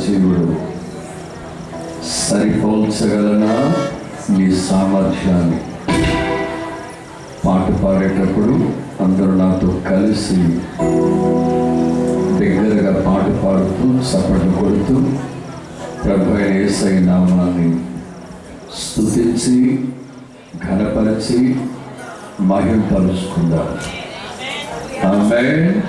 సజీవుడు. సరిపోల్చగలనా నీ సామర్థ్యాన్ని? పాట పాడేటప్పుడు అందరూ నాతో కలిసి దగ్గరగా పాట పాడుతూ చప్పట్లు కొడుతూ ప్రభు అయిన యేసయ్య నామాన్ని స్తుతించి ఘనపరిచి మహింపరుచుకుందాం. ఆమేన్.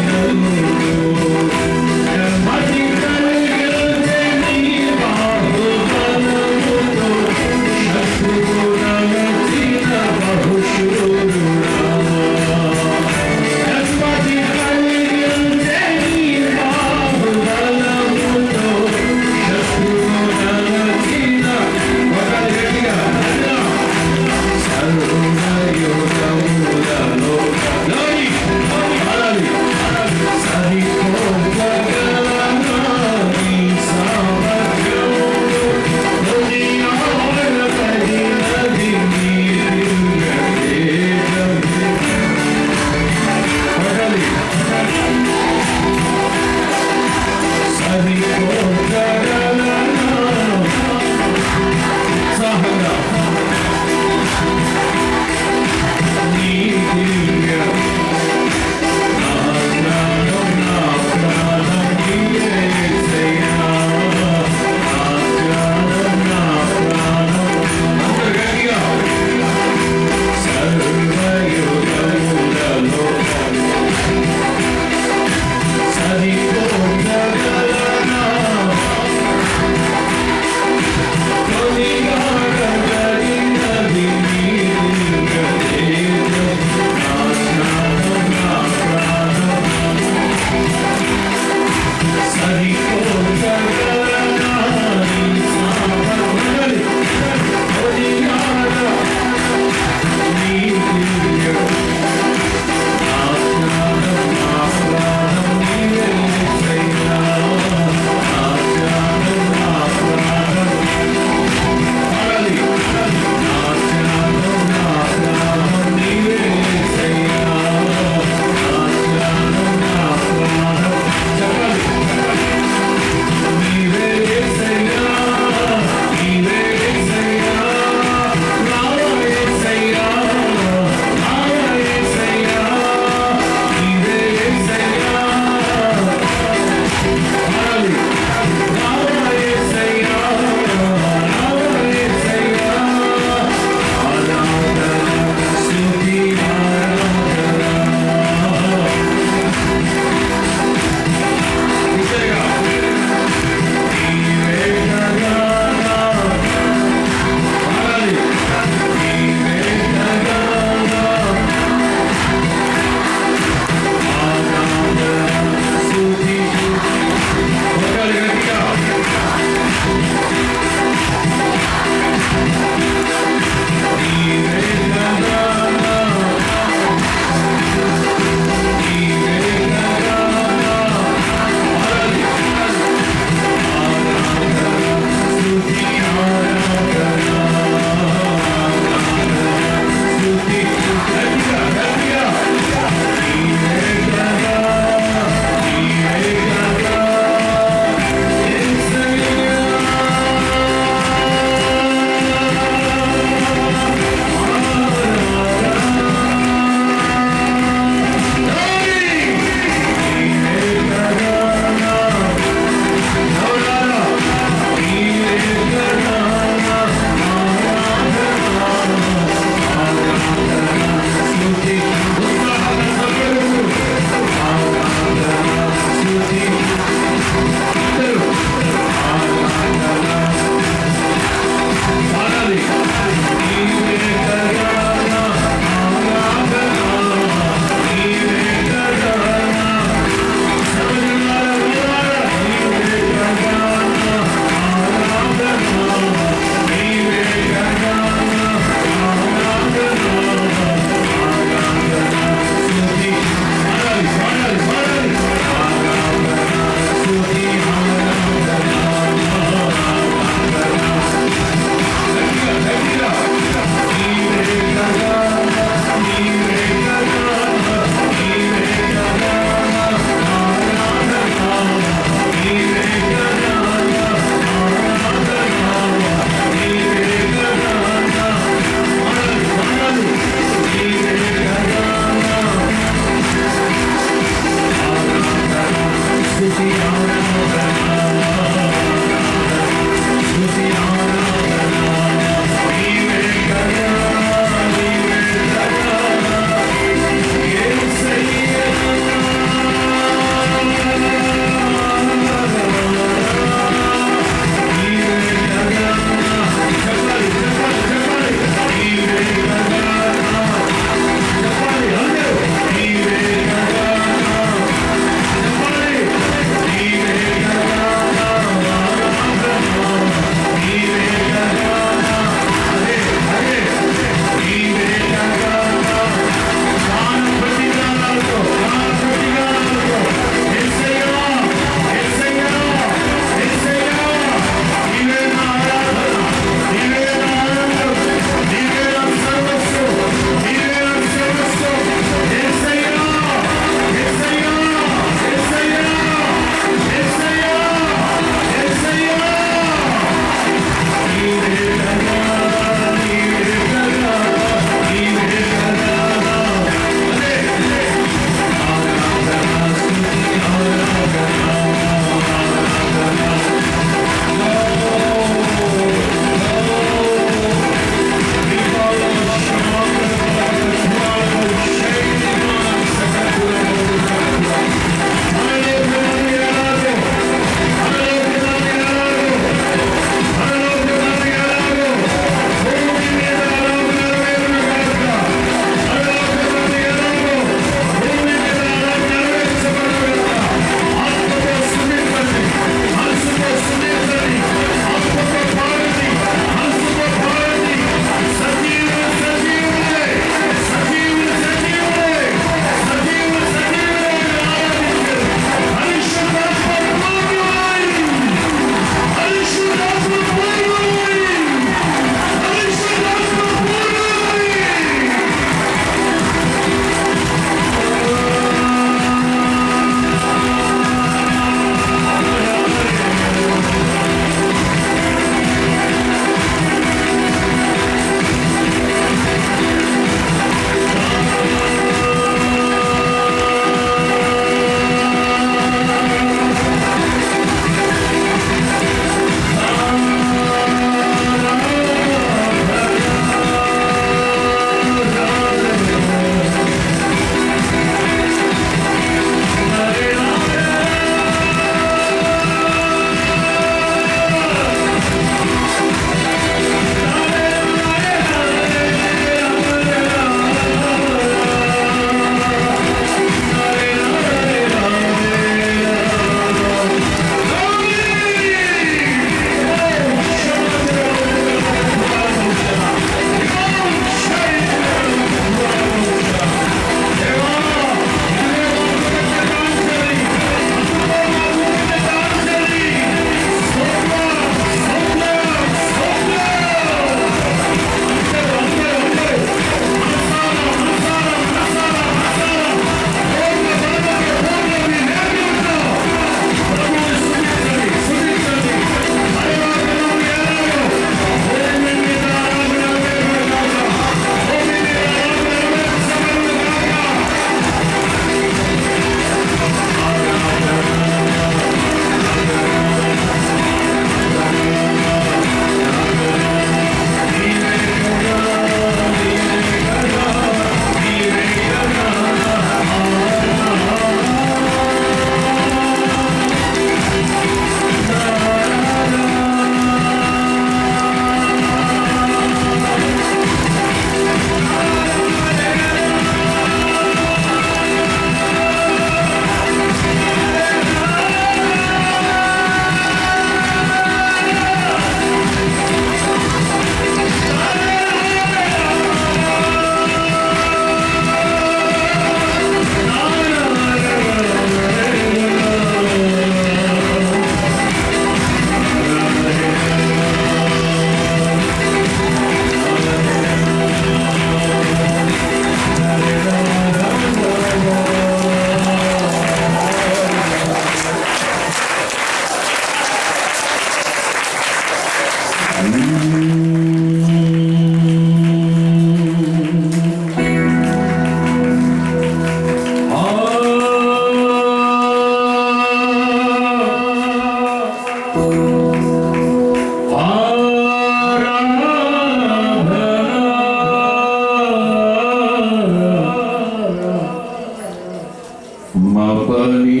మపని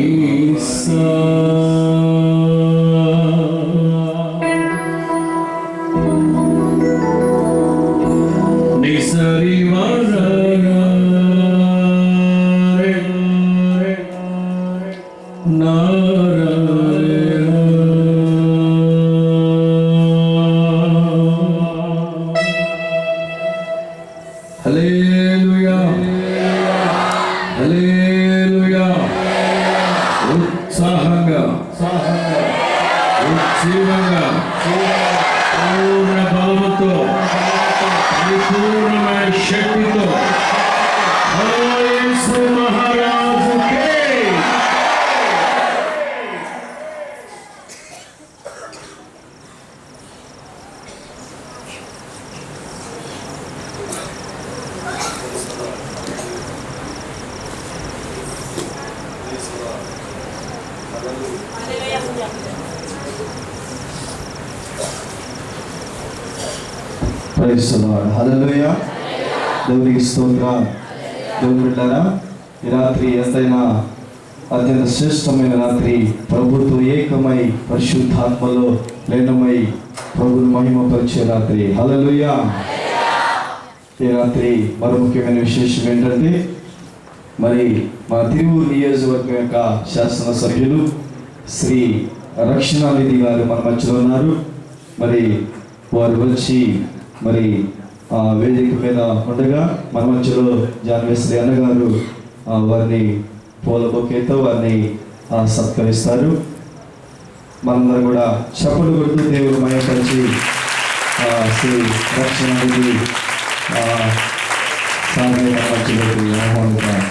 నిసరి హల్లెలూయా హల్లెలూయా. ఉత్సాహంగా ఉజ్జీవంగా పూర్ణ బలముతో పరిపూర్ణమైన శక్తితో యేసు మహారాజుకే ప్రైజ్ ది లార్డ్. హల్లెలూయా. దేవునికి స్తోత్రం. దేవుని బిడ్డలారా, ఈ రాత్రి ఎంతైనా అత్యంత శ్రేష్టమైన రాత్రి, ప్రభుతో ఏకమై పరిశుద్ధాత్మలో లీనమై ప్రభుని మహిమపరిచే రాత్రి. హల్లెలూయా. ఈ రాత్రి మరో ముఖ్యమైన విశేషం ఏంటంటే, మరి మన తిరువూరు నియోజకవర్గం యొక్క శాసనసభ్యులు శ్రీ రక్షణానిధి గారు మన మధ్యలో ఉన్నారు. మరి వారు వచ్చి మరి వేదిక మీద ఉండగా మన మధ్యలో జాన్వేశ్వరి అన్నగారు వారిని పూల బొకేతో వారిని సత్కరిస్తారు. మనందరూ కూడా చప్పలు కొడుతూ దేవుడు మయపరిచి శ్రీ రక్షణానిధి సాగర మధ్యలోకి ఆహ్వానిద్దాం.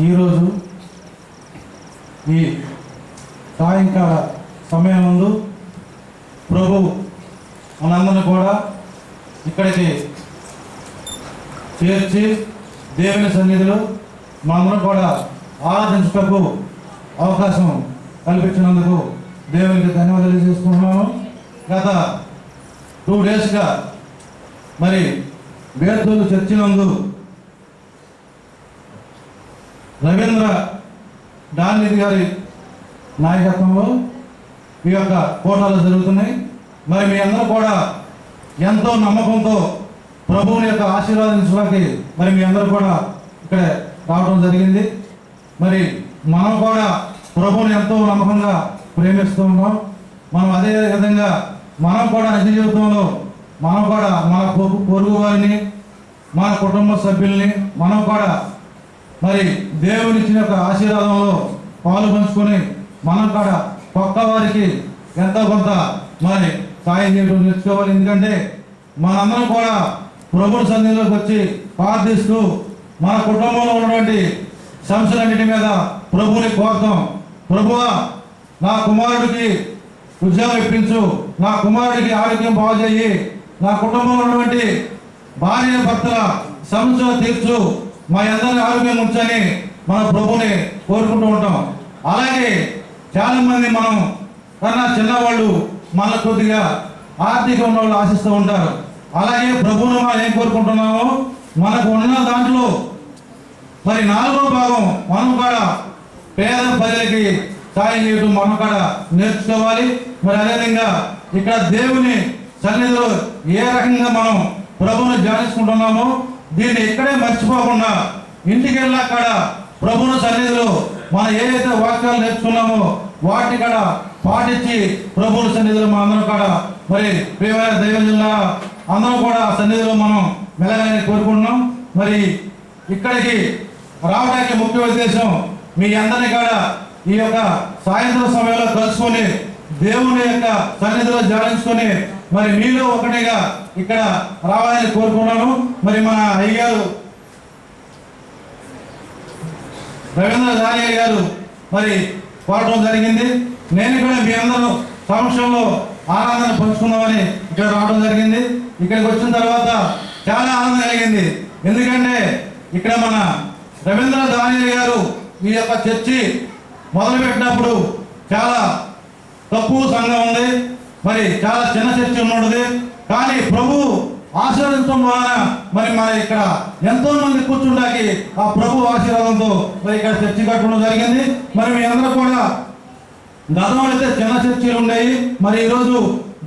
ఈరోజు ఈ సాయంకాల సమయం ముందు ప్రభు మనందరినీ కూడా ఇక్కడికి చేర్చి దేవుని సన్నిధిలో మనందరం కూడా ఆరాధించుటకు అవకాశం కల్పించినందుకు దేవునికి ధన్యవాదాలు తెలియజేసుకుంటున్నాను. గత 2 డేస్గా మరి బేర్దూరు చర్చి నందు రవీంద్ర డాన్నిధి గారి నాయకత్వంలో ఈ యొక్క కోటాలు జరుగుతున్నాయి. మరి మీ అందరూ కూడా ఎంతో నమ్మకంతో ప్రభువుని యొక్క ఆశీర్వాదించడానికి మరి మీ అందరూ కూడా ఇక్కడ రావడం జరిగింది. మరి మనం కూడా ప్రభువుని ఎంతో నమ్మకంగా ప్రేమిస్తూ ఉన్నాం. మనం అదే విధంగా మనం కూడా నిజ జీవితంలో మనం కూడా మన పొరుగు వారిని, మన కుటుంబ సభ్యుల్ని మనం కూడా మరి దేవుని ఇచ్చిన యొక్క ఆశీర్వాదంలో పాలు పంచుకొని మనం కూడా పక్క వారికి ఎంతో కొంత మరి సాయం చేయడం నేర్చుకోవాలి. ఎందుకంటే మనందరం కూడా ప్రభుని సన్నిధిలోకి వచ్చి ప్రార్థిస్తూ మన కుటుంబంలో ఉన్నటువంటి సమస్యలన్నిటి మీద ప్రభుని కోరుతాం. ప్రభువా, నా కుమారుడికి ఉద్యోగం ఇప్పించు, నా కుమారుడికి ఆరోగ్యం బాగు చేయి, నా కుటుంబంలో ఉన్నటువంటి భార్య భర్తల సమస్యలు తీర్చు, మా అందరినీ ఆరోగ్యం ఉంచని మన ప్రభుని కోరుకుంటూ ఉంటాం. అలాగే చాలా మంది మనం కన్నా చిన్నవాళ్ళు మన కొద్దిగా ఆర్థిక ఉన్న వాళ్ళు ఆశిస్తూ ఉంటారు. అలాగే ప్రభువును మనం ఏం కోరుకుంటున్నామో మనకు ఉన్న దాంట్లో మరి 4వ భాగం మనం కూడా పేద ప్రజలకి సాయం చేయడం మనం కూడా నేర్చుకోవాలి. మరి అదేవిధంగా ఇక్కడ దేవుని సన్నిధిలో ఏ రకంగా మనం ప్రభువుని ధ్యానించుకుంటున్నామో దీన్ని ఇక్కడే మర్చిపోకుండా ఇంటికి వెళ్ళాక ప్రభువుని సన్నిధిలో మనం ఏదైతే వాక్యాలు నేర్చుకున్నామో వాటిని కూడా పాటించి ప్రభువుని సన్నిధిలో మనం అందరం కూడా మరి ప్రియమైన దైవజనుల అందరం కూడా సన్నిధిలో మనం మెలగాలని కోరుకుంటున్నాం. మరి ఇక్కడికి రావడానికి ముఖ్య ఉద్దేశం మీ అందరినీ కూడా ఈ యొక్క సాయంత్రం సమయంలో కలుసుకొని దేవుని యొక్క సన్నిధిలో ధ్యానించుకొని మరి మీలో ఒకటిగా ఇక్కడ రావాలని కోరుకున్నాను. మరి మన అయ్యగారు రవీంద్ర దానియల్ గారు మరి కోరడం జరిగింది. నేను కూడా మీ అందరూ సమక్షంలో ఆనందాన్ని పంచుకుందామని ఇక్కడ రావడం జరిగింది. ఇక్కడికి వచ్చిన తర్వాత చాలా ఆనందం కలిగింది. ఎందుకంటే ఇక్కడ మన రవీంద్ర దానియల్ గారు ఈ యొక్క చర్చి మొదలుపెట్టినప్పుడు చాలా తక్కువ సంఘం ఉంది, మరి చాలా చిన్న చర్చి ఉన్నది. కానీ ప్రభు ఆశీర్వదించడం ద్వారా మరి ఇక్కడ ఎంతో మంది కూర్చుంటాకి ఆ ప్రభు ఆశీర్వాదంతో మరి ఇక్కడ చర్చి కట్టడం జరిగింది. మరి మీ అందరూ కూడా గతంలో అయితే చిన్న చర్చీలు ఉండేవి. మరి ఈరోజు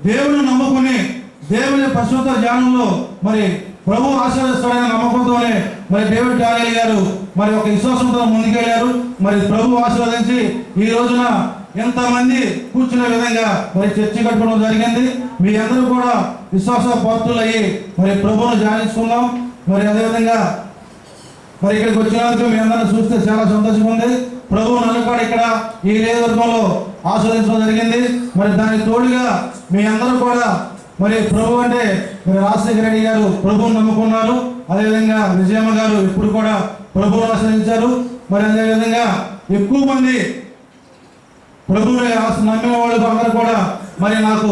దేవుని నమ్ముకుని దేవుని పరిశుద్ధ ధ్యానంలో మరి ప్రభు ఆశీర్వదిస్తాడనే నమ్మకంతోనే మరి డేవిడ్ దానియల్ గారు మరి ఒక విశ్వాసంతో ముందుకెళ్లారు. మరి ప్రభు ఆశీర్వదించి ఈ రోజున ఎంతమంది కూర్చునే విధంగా మరి చర్చి కట్టుకోవడం జరిగింది. మీ అందరూ కూడా విశ్వాస పాత్రులయ్యి మరి ప్రభువును ధ్యానించుకుందాం. మరి అదేవిధంగా మరి ఇక్కడికి వచ్చినందుకు మీ అందరూ చూస్తే చాలా సంతోషంగా ఉంది. ప్రభు నన్ను కూడా ఇక్కడ ఈ నియోజకవర్గంలో ఆస్వాదించడం జరిగింది. మరి దానికి తోడుగా మీ అందరూ కూడా మరి ప్రభు అంటే మరి రాజశేఖర రెడ్డి గారు ప్రభువును నమ్ముకున్నారు. అదేవిధంగా విజయమ్మ గారు ఇప్పుడు కూడా ప్రభువును ఆశ్రయించారు. మరి అదేవిధంగా ఎక్కువ మంది ప్రభువుని నమ్మిన వాళ్ళు అందరూ కూడా మరి నాకు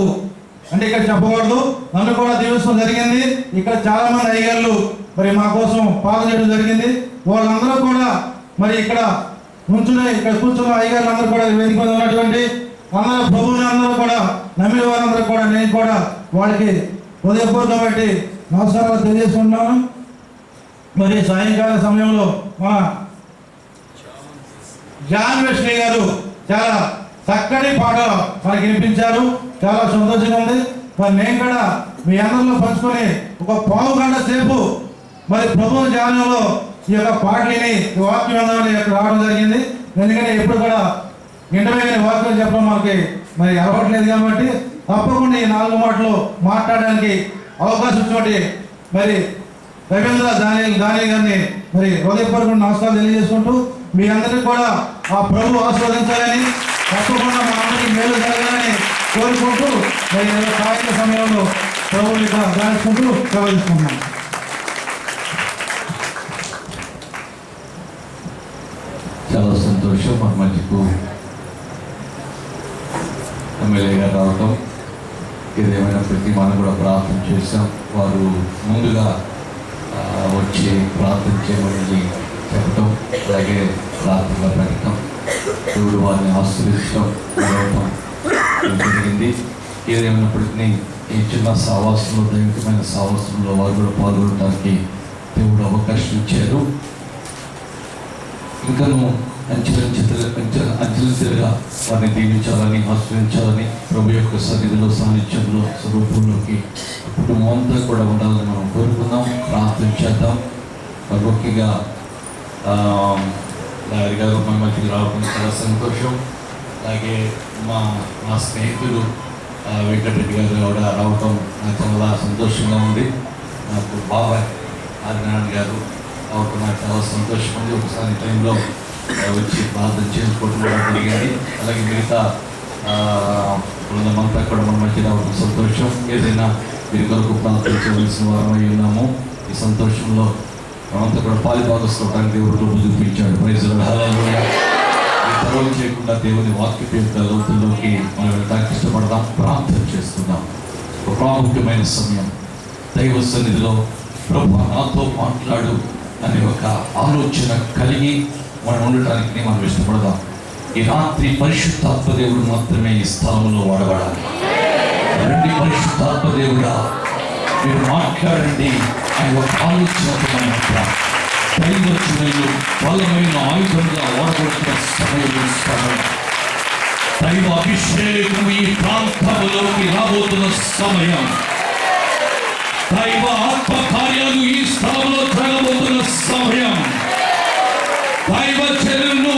అంటే ఇక్కడ చెప్పకూడదు, నన్ను కూడా దీవించడం జరిగింది. ఇక్కడ చాలా మంది అయ్యగాళ్ళు మరి మా కోసం పాలన చేయడం జరిగింది. వాళ్ళందరూ కూడా మరి ఇక్కడ ఇక్కడ కూర్చున్న అయ్యగారు అందరూ కూడా వేదిక మీద ఉన్నటువంటి అందరూ ప్రభువుని అందరూ కూడా నమ్మిన వారందరూ కూడా నేను కూడా వాళ్ళకి హృదయపూర్వకం బట్టి నమస్కారాలు తెలియజేసుకుంటున్నాను. మరి సాయంకాల సమయంలో మన జాన్ వెస్లీ గారు చాలా చక్కటి పాట మనకి వినిపించారు. చాలా సంతోషంగా ఉంది. మరి నేను కూడా మీ అందరిలో పంచుకొని ఒక పావు గంట సేపు మరి ప్రభు ధ్యానంలో ఈ యొక్క పాటలని వాక్యం విందామని రావడం జరిగింది. ఎందుకంటే ఎప్పుడు కూడా ఇంటర్వ్యూ వాక్యం చెప్పడం మనకి మరి అలవాట్లేదు కాబట్టి తప్పకుండా ఈ 4 మాటలు మాట్లాడడానికి అవకాశం ఇచ్చినటువంటి మరి రవీంద్ర దానియల్ గారిని మరి హృదయపూర్వక నమస్కారాలు తెలియజేసుకుంటూ మీ అందరికీ కూడా ఆ ప్రభు ఆస్వాదించాలని తప్పకుండా మా అందరికీ మేలు జరగాలని కోరుకుంటూ మరి సాయంత్ర సమయంలో ప్రభువుని ధ్యానించుకుంటూ ప్రవహిస్తున్నాం. చాలా సంతోషం. మన మధ్యకు ఎమ్మెల్యే గారు రావటం, ఏదేమైనప్పటికీ మనం కూడా ప్రార్థన చేశాం. వారు ముందుగా వచ్చి ప్రార్థన చేయమని చెప్పటం, అలాగే ప్రార్థనగా పెట్టడం, దేవుడు వారిని ఆశీర్వదించడం జరిగింది. ఏదేమైనప్పటికీ ఈ చిన్న సావాసంలో, దైవికమైన సావాసంలో వారు కూడా పాల్గొనడానికి దేవుడు అవకాశం ఇచ్చారు. ఇంకను అంచెలంచెలుగా వారిని దీవించాలని, ఆశ్రయించాలని, ప్రభు యొక్క సన్నిధిలో, సాన్నిధ్యంలో, స్వరూపంలోకి కుటుంబం అంతా కూడా ఉండాలని మనం కోరుకుందాం, ప్రార్థన చేద్దాం. ముఖ్యంగా లాయర్ గారు మా మధ్యకి రావడం చాలా సంతోషం. అలాగే మా స్నేహితులు వెంకటరెడ్డి గారు కూడా రావటం నాకు చాలా సంతోషంగా ఉంది. నాకు బాబాయ్ ఆదినారాయణ గారు రావటం నాకు చాలా సంతోషం ఉంది. ఒకసారి టైంలో వచ్చి ప్రార్థన చేసుకోవడం కూడా జరిగింది. అలాగే మిగతా బృందమంతా కూడా మన మధ్య రావడం సంతోషం. ఏదైనా వీరి కొరకు ప్రార్థన చేయవలసిన వారం అయి ఉన్నాము. ఈ సంతోషంలో మనమంతా కూడా పాలుభాగస్కోవడానికి దేవుడు చూపించాడు. ప్రైజ్ హల్లెలూయా. ఈ తరవం చేయకుండా దేవుని వాక్య యొక్క లోతుల్లోకి మనం వెళ్ళడానికి ఇష్టపడదాం. ప్రార్థన చేసుకుందాం. ఒక ప్రాముఖ్యమైన సమయం, దైవ సన్నిధిలో ప్రభు నాతో మాట్లాడు అనే ఒక ఆలోచన కలిగి మనం ఉండటానికి మనం ఇష్టపడదాం. ఈ రాత్రి పరిశుద్ధాత్మ దేవుడు మాత్రమే ఈ స్థలంలో వాడబడాలి. రండి పరిశుద్ధాత్మ దేవుడా, మీరు మాట్లాడండి ఆయన ఒక ఆలోచన దైవచనలు బలమైన ఆయుధంగా వాడబడుతున్న సమయం, దైవ అభిషేకం ఈ ప్రాంతంలోకి రాబోతున్న సమయం, దైవ ఆత్మ కార్యాలు ఈ స్థలంలో జరగబోతున్న సమయం, దైవ చర్యలు